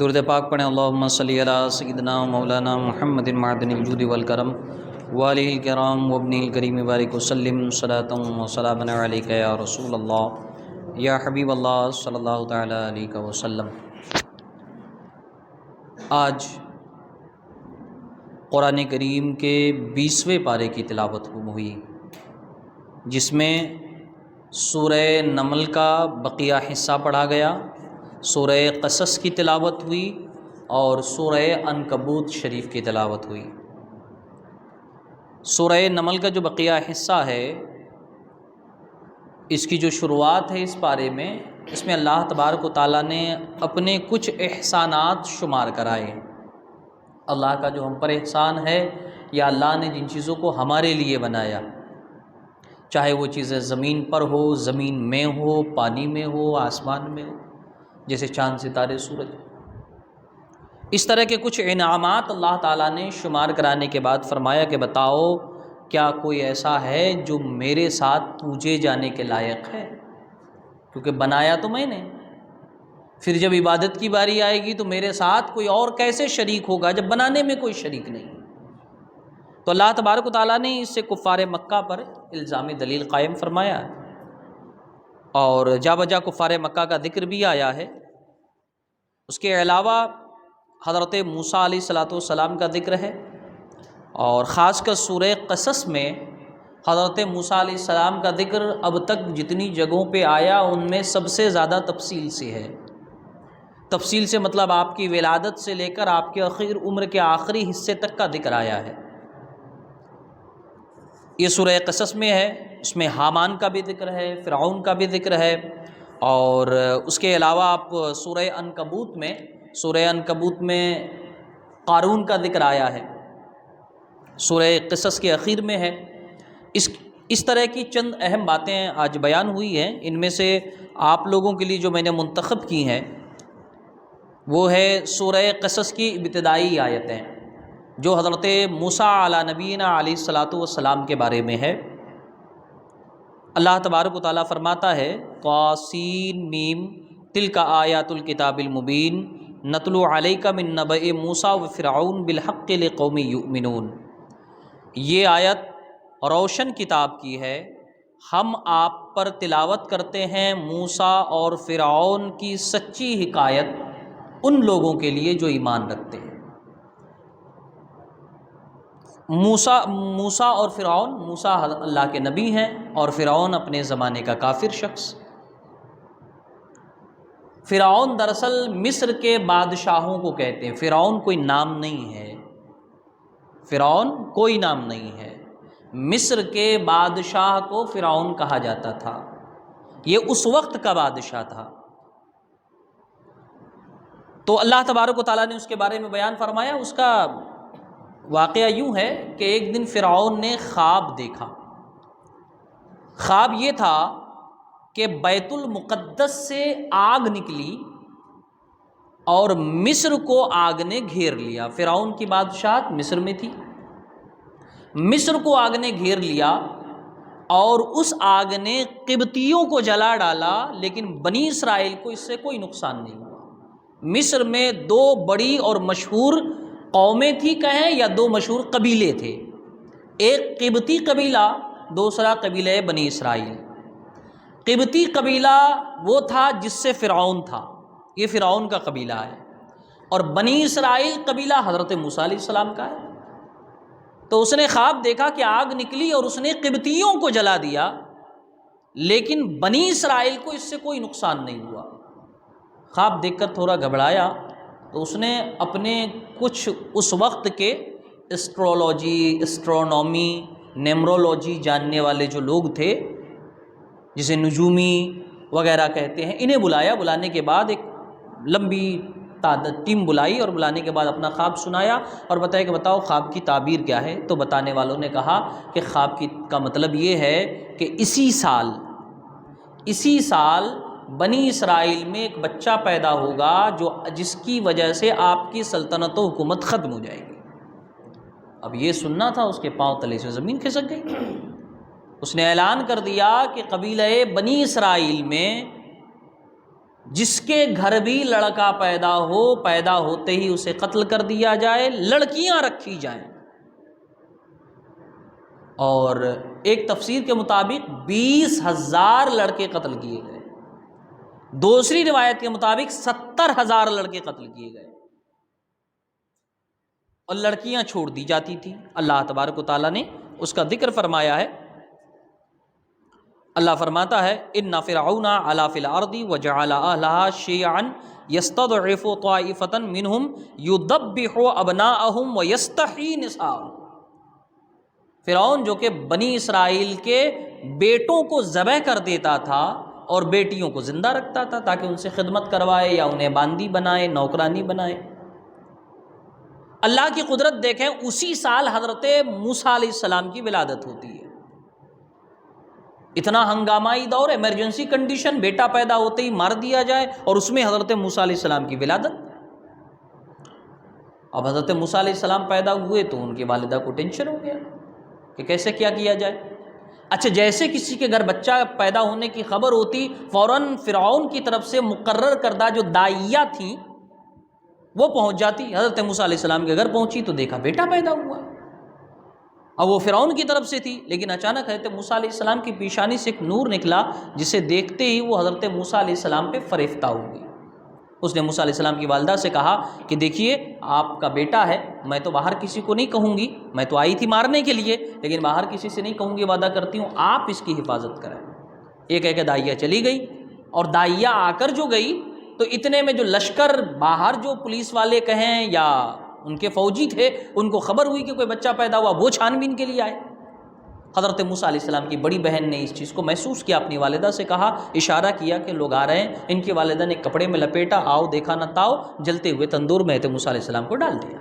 درود پاک پڑھیں اللہم صلی علی سیدنا مولانا محمد معدن الجود والکرم والہ الکرام وابن الکریم بارک وسلم صلاۃ و سلام علیک یا رسول اللہ یا حبیب اللہ صلی اللہ تعالی علیہ وسلم۔ آج قرآن کریم کے 20ویں پارے کی تلاوت ہوئی، جس میں سورہ نمل کا بقیہ حصہ پڑھا گیا، سورہ قصص کی تلاوت ہوئی اور سورہ عنکبوت شریف کی تلاوت ہوئی۔ سورہ نمل کا جو بقیہ حصہ ہے، اس کی جو شروعات ہے اس پارے میں، اس میں اللہ تبارک و تعالیٰ نے اپنے کچھ احسانات شمار کرائے۔ اللہ کا جو ہم پر احسان ہے، یا اللہ نے جن چیزوں کو ہمارے لیے بنایا، چاہے وہ چیزیں زمین پر ہو، زمین میں ہو، پانی میں ہو، آسمان میں ہو، جیسے چاند ستارے سورج، اس طرح کے کچھ انعامات اللہ تعالیٰ نے شمار کرانے کے بعد فرمایا کہ بتاؤ کیا کوئی ایسا ہے جو میرے ساتھ پوجے جانے کے لائق ہے، کیونکہ بنایا تو میں نے، پھر جب عبادت کی باری آئے گی تو میرے ساتھ کوئی اور کیسے شریک ہوگا جب بنانے میں کوئی شریک نہیں۔ تو اللہ تبارک و تعالیٰ نے اس سے کفار مکہ پر الزامی دلیل قائم فرمایا، اور جا بجا کفار مکہ کا ذکر بھی آیا ہے۔ اس کے علاوہ حضرت موسیٰ علیہ السلام کا ذکر ہے، اور خاص کر سورہ قصص میں حضرت موسیٰ علیہ السلام کا ذکر اب تک جتنی جگہوں پہ آیا ان میں سب سے زیادہ تفصیل سے ہے۔ تفصیل سے مطلب آپ کی ولادت سے لے کر آپ کے عمر کے آخری حصے تک کا ذکر آیا ہے۔ یہ سورہ قصص میں ہے، اس میں حامان کا بھی ذکر ہے، فرعون کا بھی ذکر ہے، اور اس کے علاوہ آپ سورہ عنکبوت میں قارون کا ذکر آیا ہے، سورہ قصص کے اخیر میں ہے۔ اس طرح کی چند اہم باتیں آج بیان ہوئی ہیں۔ ان میں سے آپ لوگوں کے لیے جو میں نے منتخب کی ہیں وہ ہے سورہ قصص کی ابتدائی آیتیں، جو حضرت موسیٰ علی نبینا علیہ السلام کے بارے میں ہے۔ اللہ تبارک و تعالیٰ فرماتا ہے طاسین میم تلک آیات الکتاب المبین نتلو علیک من نبأ موسیٰ وفرعون بالحق لقوم یؤمنون۔ یہ آیت روشن کتاب کی ہے، ہم آپ پر تلاوت کرتے ہیں موسیٰ اور فرعون کی سچی حکایت ان لوگوں کے لیے جو ایمان رکھتے ہیں۔ موسیٰ اور فرعون، موسیٰ اللہ کے نبی ہیں اور فرعون اپنے زمانے کا کافر شخص۔ فرعون دراصل مصر کے بادشاہوں کو کہتے ہیں، فرعون کوئی نام نہیں ہے، فرعون کوئی نام نہیں ہے، مصر کے بادشاہ کو فرعون کہا جاتا تھا، یہ اس وقت کا بادشاہ تھا۔ تو اللہ تبارک و تعالیٰ نے اس کے بارے میں بیان فرمایا۔ اس کا واقعہ یوں ہے کہ ایک دن فرعون نے خواب دیکھا۔ خواب یہ تھا کہ بیت المقدس سے آگ نکلی اور مصر کو آگ نے گھیر لیا۔ فرعون کی بادشاہت مصر میں تھی، مصر کو آگ نے گھیر لیا اور اس آگ نے قبطیوں کو جلا ڈالا، لیکن بنی اسرائیل کو اس سے کوئی نقصان نہیں ہوا۔ مصر میں دو بڑی اور مشہور قومیں تھیں کہیں، یا دو مشہور قبیلے تھے، ایک قبطی قبیلہ، دوسرا قبیلہ بنی اسرائیل۔ قبطی قبیلہ وہ تھا جس سے فرعون تھا، یہ فرعون کا قبیلہ ہے، اور بنی اسرائیل قبیلہ حضرت موسیٰ علیہ السلام کا ہے۔ تو اس نے خواب دیکھا کہ آگ نکلی اور اس نے قبطیوں کو جلا دیا، لیکن بنی اسرائیل کو اس سے کوئی نقصان نہیں ہوا۔ خواب دیکھ کر تھوڑا گھبرایا، تو اس نے اپنے کچھ اس وقت کے اسٹرولوجی، اسٹرونومی، نیمرولوجی جاننے والے جو لوگ تھے، جسے نجومی وغیرہ کہتے ہیں، انہیں بلایا۔ بلانے کے بعد ایک لمبی ٹیم بلائی اور بلانے کے بعد اپنا خواب سنایا اور بتایا کہ بتاؤ خواب کی تعبیر کیا ہے۔ تو بتانے والوں نے کہا کہ خواب کا مطلب یہ ہے کہ اسی سال بنی اسرائیل میں ایک بچہ پیدا ہوگا جس کی وجہ سے آپ کی سلطنت و حکومت ختم ہو جائے گی۔ اب یہ سننا تھا، اس کے پاؤں تلے سے زمین کھسک گئی۔ اس نے اعلان کر دیا کہ قبیلہ بنی اسرائیل میں جس کے گھر بھی لڑکا پیدا ہو، پیدا ہوتے ہی اسے قتل کر دیا جائے، لڑکیاں رکھی جائیں۔ اور ایک تفسیر کے مطابق 20,000 لڑکے قتل کیے گئے، دوسری روایت کے مطابق 70,000 لڑکے قتل کیے گئے، اور لڑکیاں چھوڑ دی جاتی تھیں۔ اللہ تبارک و تعالیٰ نے اس کا ذکر فرمایا ہے۔ اللہ فرماتا ہے ان فرعون علا فی الارض وجعل اہلہا شیعا یستضعف طائفۃ منہم یذبح ابناءہم ویستحیی نساءہم۔ فرعون جو کہ بنی اسرائیل کے بیٹوں کو ذبح کر دیتا تھا اور بیٹیوں کو زندہ رکھتا تھا تاکہ ان سے خدمت کروائے یا انہیں باندی بنائے، نوکرانی بنائے۔ اللہ کی قدرت دیکھیں، اسی سال حضرت موسیٰ علیہ السلام کی ولادت ہوتی ہے۔ اتنا ہنگامائی دور، ایمرجنسی کنڈیشن، بیٹا پیدا ہوتے ہی مار دیا جائے، اور اس میں حضرت موسیٰ علیہ السلام کی ولادت۔ اب حضرت موسیٰ علیہ السلام پیدا ہوئے تو ان کی والدہ کو ٹینشن ہو گیا کہ کیسے کیا کیا جائے۔ اچھا، جیسے کسی کے گھر بچہ پیدا ہونے کی خبر ہوتی، فوراً فرعون کی طرف سے مقرر کردہ جو داعیہ تھیں وہ پہنچ جاتی۔ حضرت موسیٰ علیہ السلام کے گھر پہنچی تو دیکھا بیٹا پیدا ہوا۔ اب وہ فرعون کی طرف سے تھی، لیکن اچانک حضرت موسیٰ علیہ السلام کی پیشانی سے ایک نور نکلا، جسے دیکھتے ہی وہ حضرت موسیٰ علیہ السلام پہ فریفتہ ہو گئی۔ اس نے موسیٰ علیہ السلام کی والدہ سے کہا کہ دیکھیے آپ کا بیٹا ہے، میں تو باہر کسی کو نہیں کہوں گی، میں تو آئی تھی مارنے کے لیے، لیکن باہر کسی سے نہیں کہوں گی، وعدہ کرتی ہوں آپ اس کی حفاظت کریں۔ یہ کہہ کے داعیہ چلی گئی، اور داعیہ آ کر جو گئی تو اتنے میں جو لشکر باہر جو پولیس والے کہیں یا ان کے فوجی تھے، ان کو خبر ہوئی کہ کوئی بچہ پیدا ہوا، وہ چھان بین کے لیے آئے۔ حضرت موسیٰ علیہ السلام کی بڑی بہن نے اس چیز کو محسوس کیا، اپنی والدہ سے کہا، اشارہ کیا کہ لوگ آ رہے ہیں۔ ان کی والدہ نے کپڑے میں لپیٹا، آؤ دیکھا نہ تاؤ، جلتے ہوئے تندور میں حضرت موسیٰ علیہ السلام کو ڈال دیا۔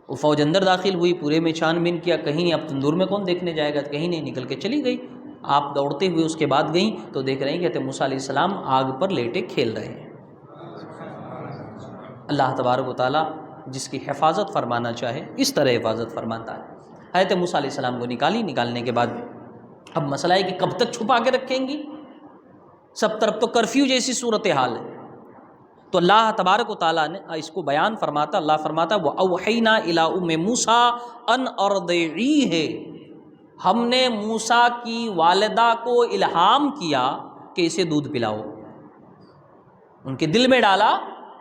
وہ فوج اندر داخل ہوئی، پورے میں چھان بین کیا، کہیں اب تندور میں کون دیکھنے جائے گا، کہیں نہیں، نکل کے چلی گئی۔ آپ دوڑتے ہوئے اس کے بعد گئیں تو دیکھ رہے ہیں کہ حضرت موسیٰ علیہ السلام آگ پر لیٹے کھیل رہے ہیں۔ اللہ تبارک و تعالیٰ جس کی حفاظت فرمانا چاہے اس طرح حفاظت فرماتا ہے۔ حضرت موسیٰ علیہ السلام کو نکالی، نکالنے کے بعد اب مسئلہ ہے کہ کب تک چھپا کے رکھیں گی، سب طرف تو کرفیو جیسی صورتحال ہے۔ تو اللہ تبارک و تعالیٰ نے اس کو بیان فرماتا، اللہ فرماتا وَأَوْحَيْنَا إِلَىٰ أُمِّ مُوسَىٰ أَنْ أَرْضِعِيهِ، ہم نے موسیٰ کی والدہ کو الہام کیا کہ اسے دودھ پلاؤ، ان کے دل میں ڈالا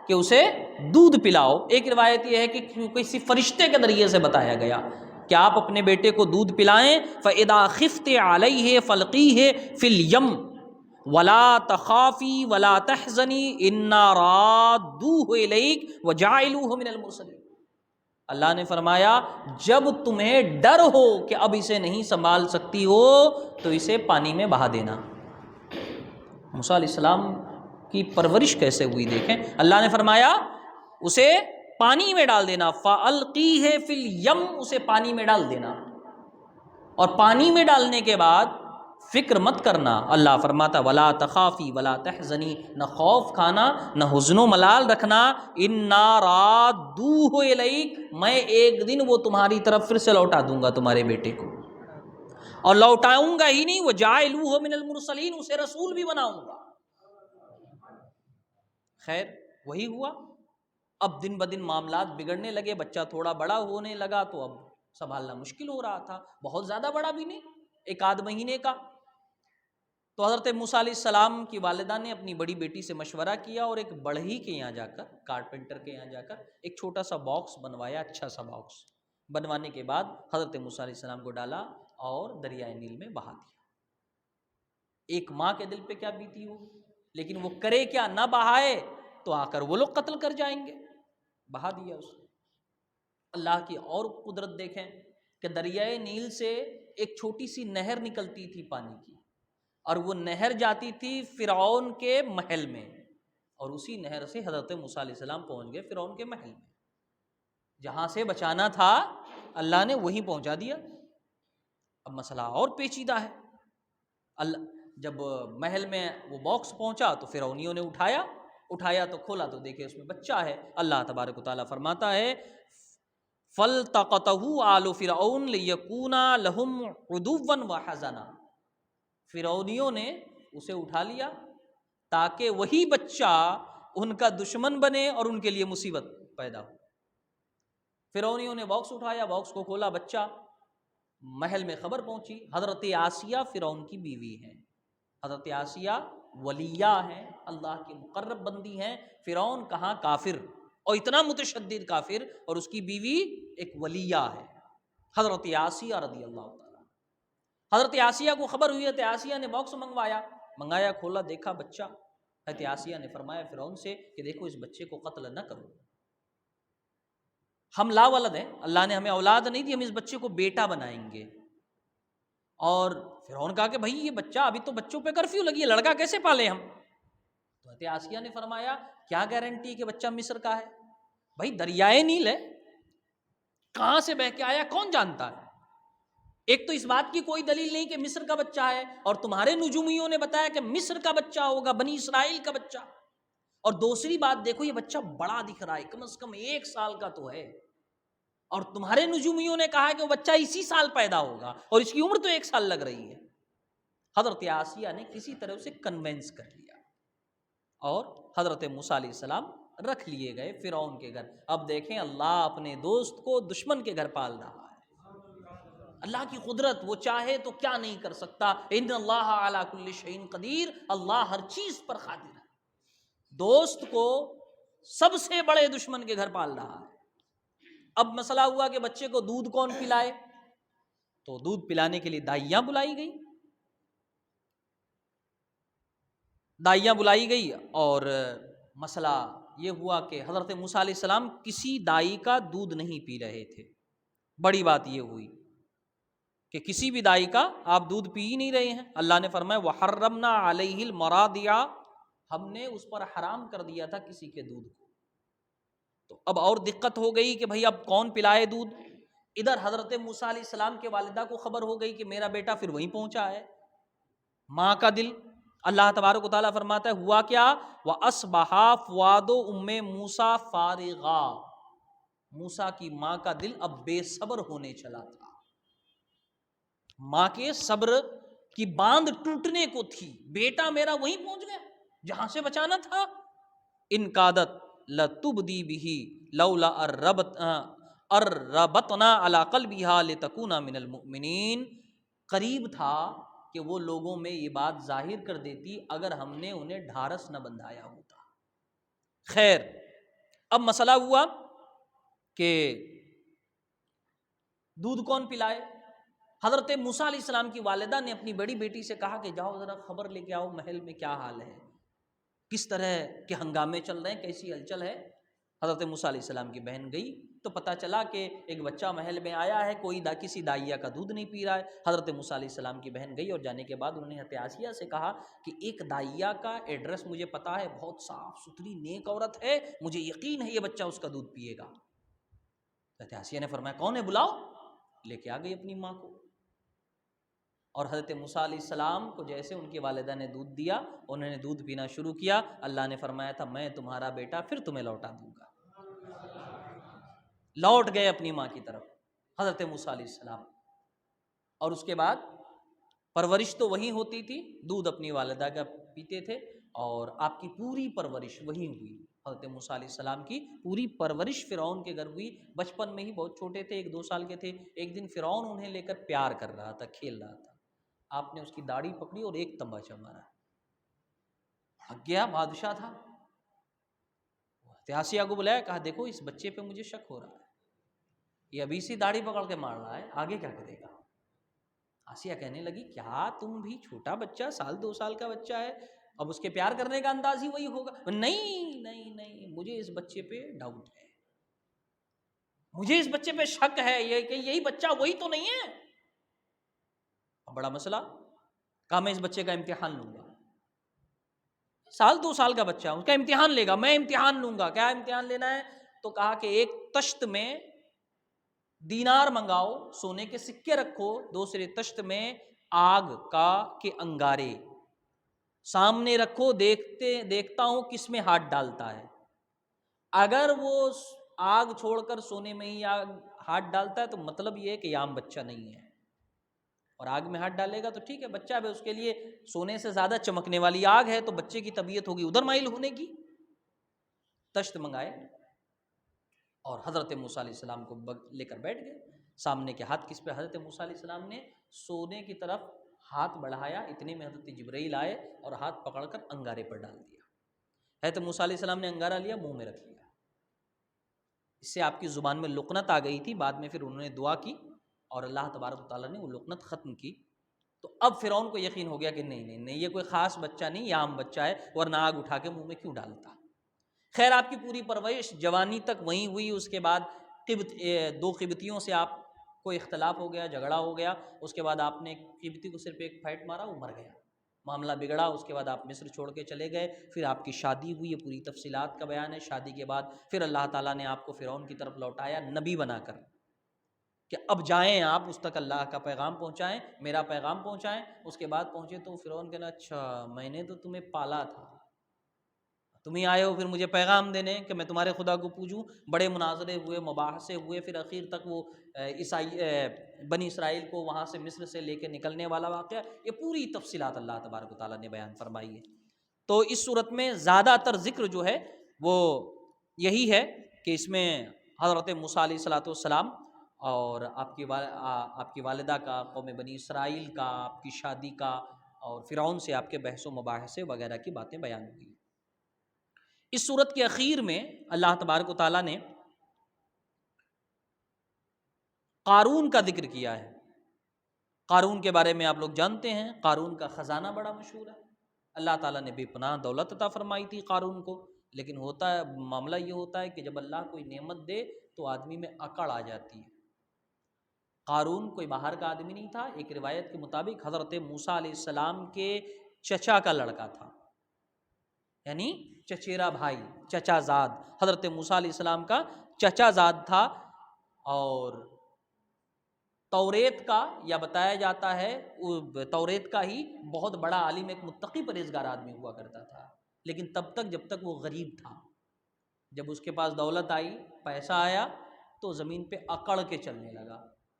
کہ اسے دودھ پلاؤ۔ ایک روایت یہ ہے کہ کسی فرشتے کے ذریعے سے بتایا گیا کہ آپ اپنے بیٹے کو دودھ پلائیں، فَإِذَا خِفْتِ عَلَيْهِ فَالْقِيهِ فِي الْيَمِّ وَلَا تَخَافِي وَلَا تَحْزَنِي إِنَّا رَادُّوهُ إِلَيْكِ وَجَاعِلُوهُ مِنَ الْمُرْسَلِينَ۔ اللہ نے فرمایا جب تمہیں ڈر ہو کہ اب اسے نہیں سنبھال سکتی ہو تو اسے پانی میں بہا دینا۔ موسیٰ علیہ السلام کی پرورش کیسے ہوئی دیکھیں، اللہ نے فرمایا اسے پانی میں ڈال دینا، فَأَلْقِيهِ فِي الْيَمِّ، اسے پانی میں ڈال دینا، اور پانی میں ڈالنے کے بعد فکر مت کرنا۔ اللہ فرماتا وَلَا تَخَافِي وَلَا تَحْزَنِي، نہ خوف کھانا نہ حزن و ملال رکھنا، إِنَّا رَادُّوهُ إِلَيْكِ، میں ایک دن وہ تمہاری طرف پھر سے لوٹا دوں گا تمہارے بیٹے کو، اور لوٹاؤں گا ہی نہیں، وَجَاعِلُوهُ مِنَ الْمُرْسَلِينَ، اسے رسول بھی بناؤں گا۔ خیر وہی ہوا۔ اب دن بدن معاملات بگڑنے لگے، بچہ تھوڑا بڑا ہونے لگا تو اب سنبھالنا مشکل ہو رہا تھا، بہت زیادہ بڑا بھی نہیں، ایک آدھ مہینے کا۔ تو حضرت موسیٰ علیہ السلام کی والدہ نے اپنی بڑی بیٹی سے مشورہ کیا اور ایک بڑھئی کے یہاں جا کر، کارپینٹر کے یہاں جا کر ایک چھوٹا سا باکس بنوایا، اچھا سا باکس بنوانے کے بعد حضرت موسیٰ علیہ السلام کو ڈالا اور دریائے نیل میں بہا دیا۔ ایک ماں کے دل پہ کیا بیتی ہو، لیکن وہ کرے کیا، نہ بہائے تو آ کر وہ لوگ قتل کر جائیں گے، بہا دیا اس نے۔ اللہ کی اور قدرت دیکھیں کہ دریائے نیل سے ایک چھوٹی سی نہر نکلتی تھی پانی کی، اور وہ نہر جاتی تھی فرعون کے محل میں، اور اسی نہر سے حضرت موسیٰ علیہ السلام پہنچ گئے فرعون کے محل میں۔ جہاں سے بچانا تھا اللہ نے وہیں پہنچا دیا۔ اب مسئلہ اور پیچیدہ ہے۔ اللہ جب محل میں وہ باکس پہنچا تو فرعونیوں نے اٹھایا تو کھولا تو دیکھے اس میں بچہ ہے۔ اللہ تبارک و تعالیٰ فرماتا ہے فَالْتَقَطَهُ آلُ فِرْعَوْنَ لِيَكُونَ لَهُمْ عُدُوًّا وَحَزَنًا، فرعونیوں نے اسے اٹھا لیا، اور فرعون کے لیے دشمن بن گئے۔ اب فرعون کی تاکہ وہی بچہ ان کا دشمن بنے اور ان کے لیے مصیبت پیدا ہو۔ فرعونیوں نے باکس اٹھایا، باکس کو کھولا، بچہ، محل میں خبر پہنچی، حضرت آسیہ فرعون کی بیوی ہیں، حضرت آسیہ ولیہ ہیں، اللہ کی مقرب بندی ہیں، فرعون کہاں کافر، اور اتنا متشدد کافر، اور اس کی بیوی ایک ولیہ ہے، حضرت آسیہ رضی اللہ تعالیٰ۔ حضرت آسیہ کو خبر ہوئی، حضرت آسیہ نے باکس منگایا، کھولا، دیکھا بچہ۔ حضرت آسیہ نے فرمایا فرعون سے کہ دیکھو اس بچے کو قتل نہ کرو، ہم لا ولد ہیں، اللہ نے ہمیں اولاد نہیں دی، ہم اس بچے کو بیٹا بنائیں گے۔ اور فرعون کہا کہ بھائی یہ بچہ، ابھی تو بچوں پہ کرفیو لگی ہے، لڑکا کیسے پالے ہم؟ تو حضرت آسیہ نے فرمایا کیا گارنٹی کہ بچہ مصر کا ہے؟ بھائی دریائے نیل ہے، کہاں سے بہہ کے آیا کون جانتا ہے؟ ایک تو اس بات کی کوئی دلیل نہیں کہ مصر کا بچہ ہے، اور تمہارے نجومیوں نے بتایا کہ مصر کا بچہ ہوگا، بنی اسرائیل کا بچہ۔ اور دوسری بات دیکھو، یہ بچہ بڑا دکھ رہا ہے، کم از کم 1 سال کا تو ہے، اور تمہارے نجومیوں نے کہا کہ وہ بچہ اسی سال پیدا ہوگا، اور اس کی عمر تو 1 سال لگ رہی ہے۔ حضرت آسیہ نے کسی طرح اسے کنونس کر لیا، اور حضرت موسیٰ علیہ السلام رکھ لیے گئے فرعون کے گھر۔ اب دیکھیں اللہ اپنے دوست کو دشمن کے گھر پال رہا ہے، اللہ کی قدرت، وہ چاہے تو کیا نہیں کر سکتا۔ ان اللہ علی کل شیء قدیر، اللہ ہر چیز پر قادر ہے۔ دوست کو سب سے بڑے دشمن کے گھر پال رہا ہے۔ اب مسئلہ ہوا کہ بچے کو دودھ کون پلائے، تو دودھ پلانے کے لیے دائیاں بلائی گئی، اور مسئلہ یہ ہوا کہ حضرت موسیٰ علیہ السلام کسی دائی کا دودھ نہیں پی رہے تھے۔ بڑی بات یہ ہوئی کہ کسی بھی دائی کا آپ دودھ پی ہی نہیں رہے ہیں۔ اللہ نے فرمایا وَحَرَّمْنَا عَلَيْهِ الْمَرَاضِعَ، ہم نے اس پر حرام کر دیا تھا کسی کے دودھ کو۔ تو اب اور دقت ہو گئی کہ بھئی اب کون پلائے دودھ۔ ادھر حضرت موسیٰ علیہ السلام کے والدہ کو خبر ہو گئی کہ میرا بیٹا پھر وہیں پہنچا ہے، ماں کا دل۔ اللہ تبارک و تعالیٰ فرماتا ہے ہوا کیا، وَأَصْبَحَ فُؤَادُ أُمِّ مُوسَىٰ فَارِغًا، موسیٰ کی ماں کا دل اب بے صبر ہونے چلا تھا، ماں کے صبر کی باندھ ٹوٹنے کو تھی، بیٹا میرا وہیں پہنچ گیا جہاں سے بچانا تھا۔ ان کادت لتبدی بہ لولا اربطنا علی قلبها لتکون من المؤمنین، قریب تھا کہ وہ لوگوں میں یہ بات ظاہر کر دیتی اگر ہم نے انہیں ڈھارس نہ بندھایا ہوتا۔ خیر، اب مسئلہ ہوا کہ دودھ کون پلائے۔ حضرت موسیٰ علیہ السلام کی والدہ نے اپنی بڑی بیٹی سے کہا کہ جاؤ ذرا خبر لے کے آؤ محل میں کیا حال ہے، کس طرح کے ہنگامے چل رہے ہیں، کیسی ہلچل ہے۔ حضرت موسیٰ علیہ السلام کی بہن گئی تو پتہ چلا کہ ایک بچہ محل میں آیا ہے، کوئی کسی دائیا کا دودھ نہیں پی رہا ہے۔ حضرت موسیٰ علیہ السلام کی بہن گئی، اور جانے کے بعد انہوں نے حضرت آسیہ سے کہا کہ ایک دائیا کا ایڈریس مجھے پتا ہے، بہت صاف ستھری نیک عورت ہے، مجھے یقین ہے یہ بچہ اس کا دودھ پیے گا۔ حضرت آسیہ نے فرمایا کون ہے، بلاؤ۔ لے کے آ گئی اپنی ماں کو، اور حضرت موسیٰ علیہ السلام کو جیسے ان کی والدہ نے دودھ دیا، انہوں نے دودھ پینا شروع کیا۔ اللہ نے فرمایا تھا میں تمہارا بیٹا پھر تمہیں لوٹا دوں گا۔ لوٹ گئے اپنی ماں کی طرف حضرت موسیٰ علیہ السلام، اور اس کے بعد پرورش تو وہی ہوتی تھی، دودھ اپنی والدہ کا پیتے تھے، اور آپ کی پوری پرورش وہی ہوئی۔ حضرت موسیٰ علیہ السلام کی پوری پرورش فرعون کے گھر ہوئی۔ بچپن میں ہی بہت چھوٹے تھے، 1-2 سال کے تھے، ایک دن فرعون انہیں لے کر پیار کر رہا تھا، کھیل رہا تھا، آپ نے اس کی داڑھی پکڑی اور ایک تمباچا مارا، بھگ گیا، بادشاہ تھا۔ آسیہ کو بلایا، کہا دیکھو اس بچے پہ مجھے شک ہو رہا ہے، یہ ابھی سے داڑھی پکڑ کے مار رہا ہے، آگے کیا کرے گا؟ آسیہ کہنے لگی کیا تم بھی چھوٹا بچہ، 1-2 سال کا بچہ ہے، اب اس کے پیار کرنے کا انداز ہی وہی ہوگا۔ نہیں نہیں نہیں، مجھے اس بچے پہ ڈاؤٹ ہے، مجھے اس بچے پہ شک ہے، یہ کہ یہی بچہ وہی تو نہیں ہے۔ اب بڑا مسئلہ، کہا میں اس بچے کا امتحان لوں گا، 1-2 سال کا بچہ، اس کا امتحان لے گا، میں امتحان لوں گا۔ کیا امتحان لینا ہے؟ تو کہا کہ ایک تشت میں دینار منگاؤ، سونے کے سکے رکھو، دوسرے تشت میں آگ کے انگارے سامنے رکھو، دیکھتا ہوں کس میں ہاتھ ڈالتا ہے، اگر وہ آگ چھوڑ کر سونے میں ہی ہاتھ ڈالتا ہے تو مطلب یہ ہے کہ یہ عام بچہ نہیں ہے، اور آگ میں ہاتھ ڈالے گا تو ٹھیک ہے، بچہ ہے اس کے لیے سونے سے زیادہ چمکنے والی آگ ہے، تو بچے کی طبیعت ہوگی ادھر مائل ہونے کی۔ تشت منگائے اور حضرت موسیٰ علیہ السلام کو لے کر بیٹھ گئے۔ سامنے کے ہاتھ کس پہ؟ حضرت موسیٰ علیہ السلام نے سونے کی طرف ہاتھ بڑھایا، اتنے میں حضرت جبرائیل آئے اور ہاتھ پکڑ کر انگارے پر ڈال دیا۔ حضرت موسیٰ علیہ السلام نے انگارہ لیا، منہ میں رکھ لیا۔ اس سے آپ کی زبان میں لقنت آ گئی تھی، بعد میں پھر انہوں نے دعا کی اور اللہ تبارک و تعالیٰ نے وہ لقنت ختم کی۔ تو اب فرعون کو یقین ہو گیا کہ نہیں یہ کوئی خاص بچہ نہیں، یہ عام بچہ ہے، ورنہ آگ اٹھا کے منہ میں کیوں ڈالتا۔ خیر آپ کی پوری پرورش جوانی تک وہیں ہوئی، اس کے بعد دو قبطیوں سے آپ کو اختلاف ہو گیا، جھگڑا ہو گیا، اس کے بعد آپ نے قبطی کو صرف ایک پھیٹ مارا، وہ مر گیا، معاملہ بگڑا، اس کے بعد آپ مصر چھوڑ کے چلے گئے، پھر آپ کی شادی ہوئی، یہ پوری تفصیلات کا بیان ہے۔ شادی کے بعد پھر اللہ تعالیٰ نے آپ کو فرعون کی طرف لوٹایا نبی بنا کر کہ اب جائیں آپ اس تک اللہ کا پیغام پہنچائیں، میرا پیغام پہنچائیں۔ اس کے بعد پہنچے تو فرعون کہنا اچھا میں نے تو تمہیں پالا تھا، تم ہی آئے ہو پھر مجھے پیغام دینے کہ میں تمہارے خدا کو پوجوں۔ بڑے مناظرے ہوئے، مباحثے ہوئے، پھر اخیر تک وہ بنی اسرائیل کو وہاں سے مصر سے لے کے نکلنے والا واقعہ، یہ پوری تفصیلات اللہ تبارک و تعالیٰ نے بیان فرمائی ہے۔ تو اس صورت میں زیادہ تر ذکر جو ہے وہ یہی ہے کہ اس میں حضرت موسیٰ علیہ السلام اور آپ کی والدہ کا، قوم بنی اسرائیل کا، آپ کی شادی کا، اور فرعون سے آپ کے بحث و مباحثے وغیرہ کی باتیں بیان ہوئی۔ اس صورت کے اخیر میں اللہ تبارک و تعالیٰ نے قارون کا ذکر کیا ہے۔ قارون کے بارے میں آپ لوگ جانتے ہیں، قارون کا خزانہ بڑا مشہور ہے۔ اللہ تعالیٰ نے بے پناہ دولت عطا فرمائی تھی قارون کو، لیکن معاملہ یہ ہوتا ہے کہ جب اللہ کوئی نعمت دے تو آدمی میں اکڑ آ جاتی ہے۔ قارون کوئی باہر کا آدمی نہیں تھا، ایک روایت کے مطابق حضرت موسیٰ علیہ السلام کے چچا کا لڑکا تھا، یعنی چچیرا بھائی، چچا زاد، حضرت موسیٰ علیہ السلام کا چچا زاد تھا۔ اور توریت کا، یا بتایا جاتا ہے توریت کا ہی بہت بڑا عالم، ایک متقی پرہیزگار آدمی ہوا کرتا تھا، لیکن تب تک جب تک وہ غریب تھا۔ جب اس کے پاس دولت آئی، پیسہ آیا، تو زمین پہ اکڑ کے چلنے لگا۔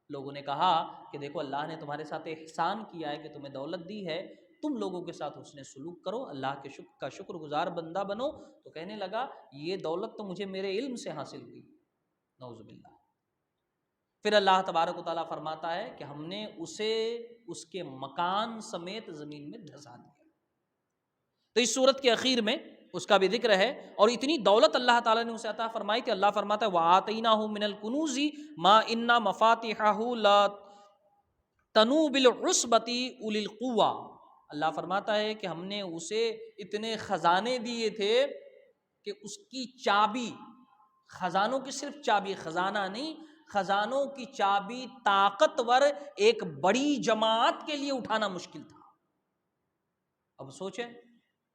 لوگوں نے کہا کہ دیکھو اللہ نے تمہارے ساتھ احسان کیا ہے کہ تمہیں دولت دی ہے، تم لوگوں کے ساتھ حسن سلوک کرو، اللہ کے کا شکر گزار بندہ بنو۔ تو کہنے لگا یہ دولت تو مجھے میرے علم سے حاصل ہوئی، نعوذ باللہ۔ پھر اللہ تبارک و تعالیٰ فرماتا ہے کہ ہم نے اسے اس کے مکان سمیت زمین میں دھسا دیا۔ تو اس صورت کے اخیر میں اس کا بھی ذکر ہے، اور اتنی دولت اللہ تعالیٰ نے اسے عطا فرمائی کہ اللہ فرماتا ہے وَآتَيْنَاهُ مِنَ الْكُنُوزِ مَا إِنَّ مَفَاتِحَهُ لَا تَنُوءُ بِالْعُصْبَةِ أُولِي الْقُوَّةِ۔ اللہ فرماتا ہے کہ ہم نے اسے اتنے خزانے دیے تھے کہ اس کی چابی، خزانوں کی صرف چابی، خزانہ نہیں، خزانوں کی چابی طاقتور ایک بڑی جماعت کے لیے اٹھانا مشکل تھا۔ اب سوچیں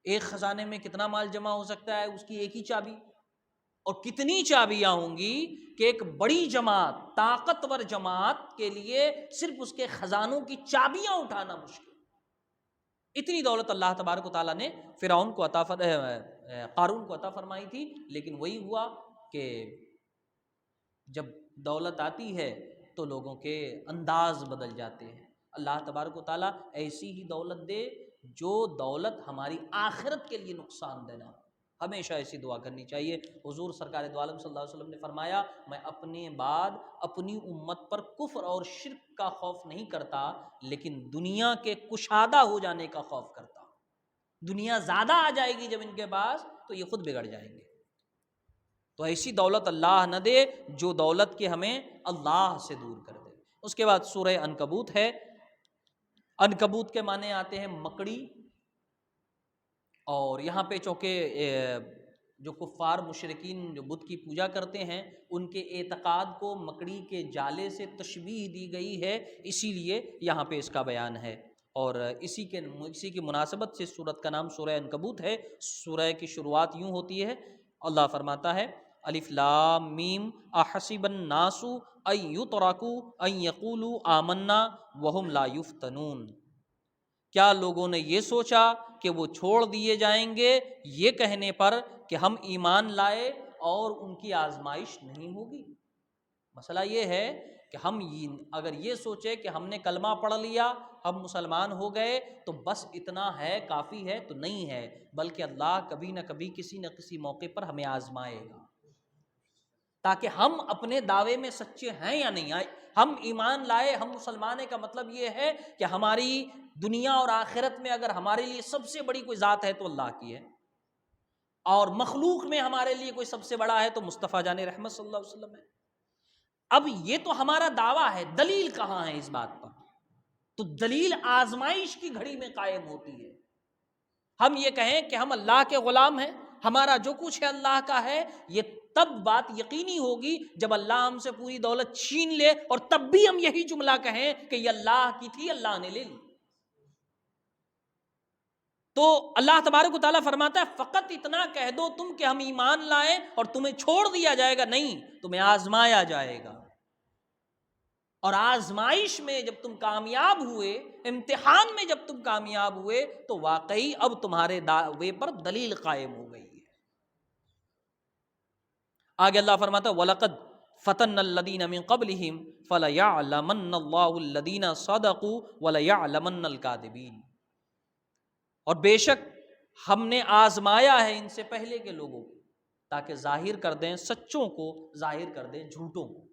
ایک خزانے میں کتنا مال جمع ہو سکتا ہے، اس کی ایک ہی چابی، اور کتنی چابیاں ہوں گی کہ ایک بڑی جماعت، طاقتور جماعت کے لیے صرف اس کے خزانوں کی چابیاں اٹھانا مشکل۔ اتنی دولت اللہ تبارک و تعالیٰ نے فرعون کو قارون کو عطا فرمائی تھی، لیکن وہی ہوا کہ جب دولت آتی ہے تو لوگوں کے انداز بدل جاتے ہیں۔ اللہ تبارک و تعالیٰ ایسی ہی دولت دے جو دولت ہماری آخرت کے لیے نقصان دہ نہ ہو، ہمیشہ ایسی دعا کرنی چاہیے۔ حضور سرکار دو عالم صلی اللہ علیہ وسلم نے فرمایا میں اپنے بعد اپنی امت پر کفر اور شرک کا خوف نہیں کرتا، لیکن دنیا کے کشادہ ہو جانے کا خوف کرتا ہوں۔ دنیا زیادہ آ جائے گی جب ان کے پاس تو یہ خود بگڑ جائیں گے۔ تو ایسی دولت اللہ نہ دے جو دولت کے ہمیں اللہ سے دور کر دے۔ اس کے بعد سورہ عنکبوت ہے۔ عنکبوت کے معنی آتے ہیں مکڑی، اور یہاں پہ چونکہ جو کفار مشرکین جو بت کی پوجا کرتے ہیں ان کے اعتقاد کو مکڑی کے جالے سے تشبیہ دی گئی ہے، اسی لیے یہاں پہ اس کا بیان ہے، اور اسی کی مناسبت سے سورت کا نام سورہ عنکبوت ہے۔ سورہ کی شروعات یوں ہوتی ہے، اللہ فرماتا ہے الف لام میم احسب الناس ان یترکوا ان یقولوا آمنا وہم لا یفتنون۔ کیا لوگوں نے یہ سوچا کہ وہ چھوڑ دیے جائیں گے یہ کہنے پر کہ ہم ایمان لائے اور ان کی آزمائش نہیں ہوگی؟ مسئلہ یہ ہے کہ ہم اگر یہ سوچے کہ ہم نے کلمہ پڑھ لیا ہم مسلمان ہو گئے تو بس اتنا ہے کافی ہے، تو نہیں ہے، بلکہ اللہ کبھی نہ کبھی کسی نہ کسی موقع پر ہمیں آزمائے گا تاکہ ہم اپنے دعوے میں سچے ہیں یا نہیں آئے۔ ہم ایمان لائے، ہم مسلمان کا مطلب یہ ہے کہ ہماری دنیا اور آخرت میں اگر ہمارے لیے سب سے بڑی کوئی ذات ہے تو اللہ کی ہے، اور مخلوق میں ہمارے لیے کوئی سب سے بڑا ہے تو مصطفیٰ جان رحمت صلی اللہ علیہ وسلم ہے۔ اب یہ تو ہمارا دعویٰ ہے، دلیل کہاں ہے اس بات پر؟ تو دلیل آزمائش کی گھڑی میں قائم ہوتی ہے۔ ہم یہ کہیں کہ ہم اللہ کے غلام ہیں، ہمارا جو کچھ ہے اللہ کا ہے، یہ تب بات یقینی ہوگی جب اللہ ہم سے پوری دولت چھین لے، اور تب بھی ہم یہی جملہ کہیں کہ یہ اللہ کی تھی، اللہ نے لے لی۔ تو اللہ تبارک و تعالیٰ فرماتا ہے فقط اتنا کہہ دو تم کہ ہم ایمان لائے اور تمہیں چھوڑ دیا جائے گا، نہیں، تمہیں آزمایا جائے گا، اور آزمائش میں جب تم کامیاب ہوئے، امتحان میں جب تم کامیاب ہوئے، تو واقعی اب تمہارے دعوے پر دلیل قائم ہو گئی ہے۔ آگے اللہ فرماتا ہے وَلَقَدْ فَتَنَّا الَّذِينَ مِن قَبْلِهِمْ فَلَيَعْلَمَنَّ اللَّهُ الَّذِينَ صَدَقُوا وَلَيَعْلَمَنَّ الْكَاذِبِينَ، اور بے شک ہم نے آزمایا ہے ان سے پہلے کے لوگوں کو تاکہ ظاہر کر دیں سچوں کو، ظاہر کر دیں جھوٹوں کو۔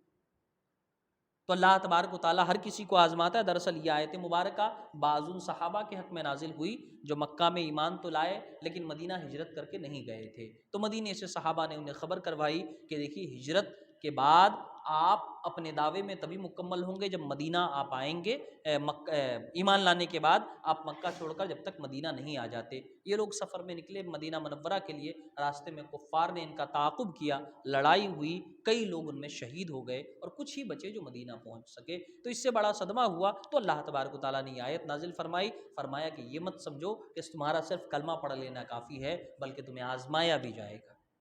تو اللہ تبارک و تعالیٰ ہر کسی کو آزماتا ہے۔ دراصل یہ آیت مبارکہ بعض ان صحابہ کے حق میں نازل ہوئی جو مکہ میں ایمان تو لائے لیکن مدینہ ہجرت کر کے نہیں گئے تھے، تو مدینے سے صحابہ نے انہیں خبر کروائی کہ دیکھیے ہجرت کے بعد آپ اپنے دعوے میں تبھی مکمل ہوں گے جب مدینہ آپ آئیں گے، ایمان لانے کے بعد آپ مکہ چھوڑ کر جب تک مدینہ نہیں آ جاتے۔ یہ لوگ سفر میں نکلے مدینہ منورہ کے لیے، راستے میں کفار نے ان کا تعاقب کیا، لڑائی ہوئی، کئی لوگ ان میں شہید ہو گئے اور کچھ ہی بچے جو مدینہ پہنچ سکے۔ تو اس سے بڑا صدمہ ہوا، تو اللہ تبارک و تعالیٰ نے یہ آیت نازل فرمایا کہ یہ مت سمجھو کہ تمہارا صرف کلمہ پڑھ لینا کافی ہے، بلکہ تمہیں آزمایا بھی جائے گا۔